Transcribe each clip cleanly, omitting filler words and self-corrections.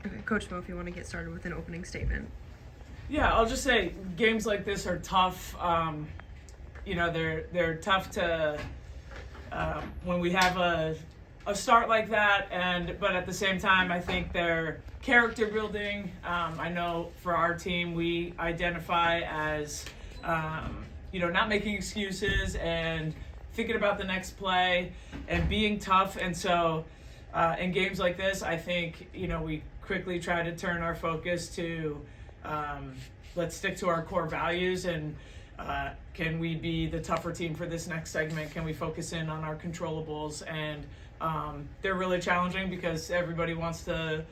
Okay, Coach Mo, if you want to get started with an opening statement. Yeah, I'll just say games like this are tough. They're tough to when we have a start like that, but at the same time, I think they're character building. I know for our team, we identify as not making excuses and thinking about the next play and being tough. And so in games like this, I think we quickly try to turn our focus to let's stick to our core values and can we be the tougher team for this next segment? Can we focus in on our controllables? And they're really challenging because everybody wants to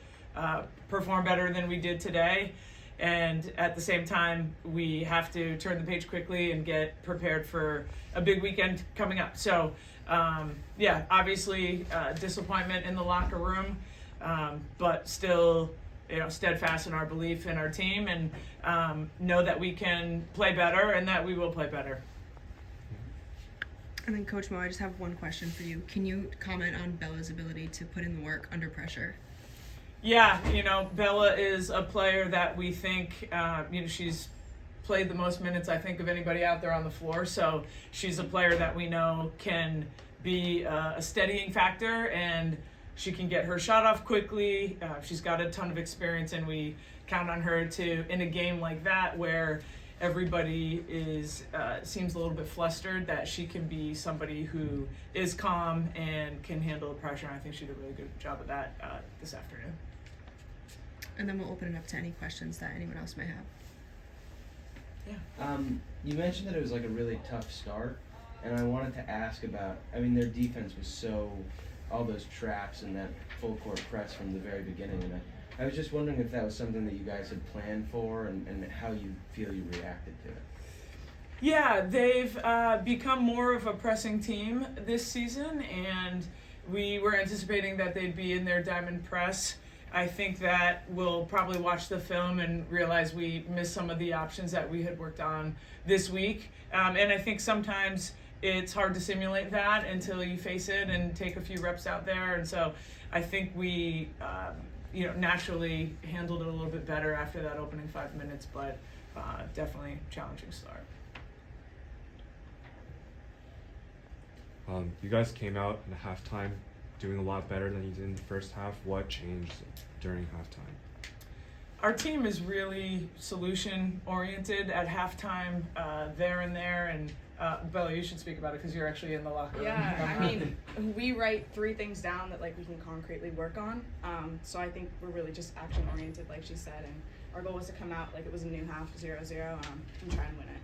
perform better than we did today. And at the same time, we have to turn the page quickly and get prepared for a big weekend coming up. So, obviously disappointment in the locker room, but still steadfast in our belief in our team and know that we can play better and that we will play better. And then Coach Mo, I just have one question for you. Can you comment on Bella's ability to put in the work under pressure? Yeah, Bella is a player that we think, she's played the most minutes, I think, of anybody out there on the floor. So she's a player that we know can be a steadying factor and she can get her shot off quickly. She's got a ton of experience and we count on her to, in a game like that where everybody seems a little bit flustered, that she can be somebody who is calm and can handle the pressure. And I think she did a really good job of that this afternoon. And then we'll open it up to any questions that anyone else may have. Yeah. You mentioned that it was like a really tough start, and I wanted to ask about, their defense was all those traps and that full court press from the very beginning, and I was just wondering if that was something that you guys had planned for and how you feel you reacted to it. Yeah, they've become more of a pressing team this season, and we were anticipating that they'd be in their diamond press. I think that we'll probably watch the film and realize we missed some of the options that we had worked on this week. And I think sometimes it's hard to simulate that until you face it and take a few reps out there. And so I think we, naturally handled it a little bit better after that opening 5 minutes, but definitely challenging start. You guys came out in halftime doing a lot better than you did in the first half. What changed during halftime? Our team is really solution-oriented at halftime, there and there, and Bella, you should speak about it because you're actually in the locker room. Yeah, we write 3 things down that we can concretely work on. So I think we're really just action-oriented, like she said, and our goal was to come out like it was a new half, 0-0, and try and win it.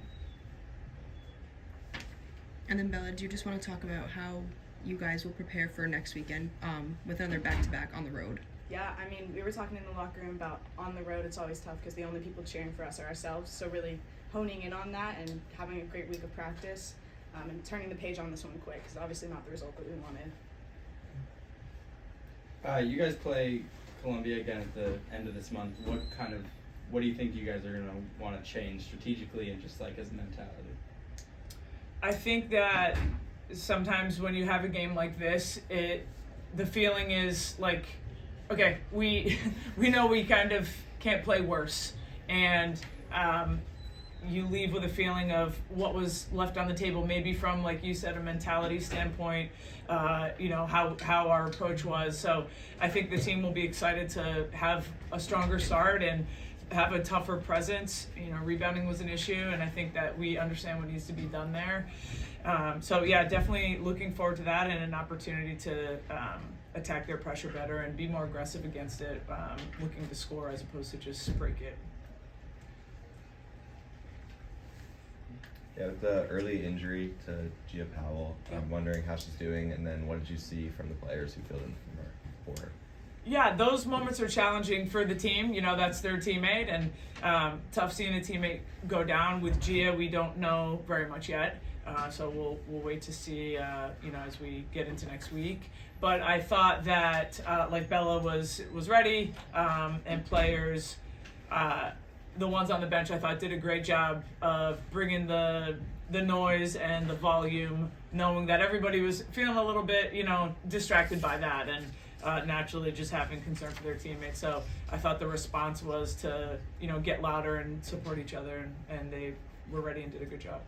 And then Bella, do you just want to talk about how you guys will prepare for next weekend with another back-to-back on the road? Yeah, we were talking in the locker room about on the road, it's always tough because the only people cheering for us are ourselves. So really honing in on that and having a great week of practice and turning the page on this one quick because obviously not the result that we wanted. You guys play Columbia again at the end of this month. What do you think you guys are going to want to change strategically and just as a mentality? I think that sometimes when you have a game like this, the feeling is like, okay, we know we kind of can't play worse, and you leave with a feeling of what was left on the table, maybe from, like you said, a mentality standpoint, how our approach was. So I think the team will be excited to have a stronger start and have a tougher presence. Rebounding was an issue, and I think that we understand what needs to be done there. Definitely looking forward to that and an opportunity to attack their pressure better and be more aggressive against it, looking to score as opposed to just break it. Yeah, with the early injury to Gia Powell, I'm wondering how she's doing, and then what did you see from the players who filled in for her? Yeah, those moments are challenging for the team. That's their teammate, and tough seeing a teammate go down. With Gia, we don't know very much yet, so we'll wait to see, as we get into next week. But I thought that, Bella was ready, and players, the ones on the bench, I thought did a great job of bringing the noise and the volume, knowing that everybody was feeling a little bit, distracted by that, and naturally just having concern for their teammates. So I thought the response was to, get louder and support each other, and they were ready and did a good job.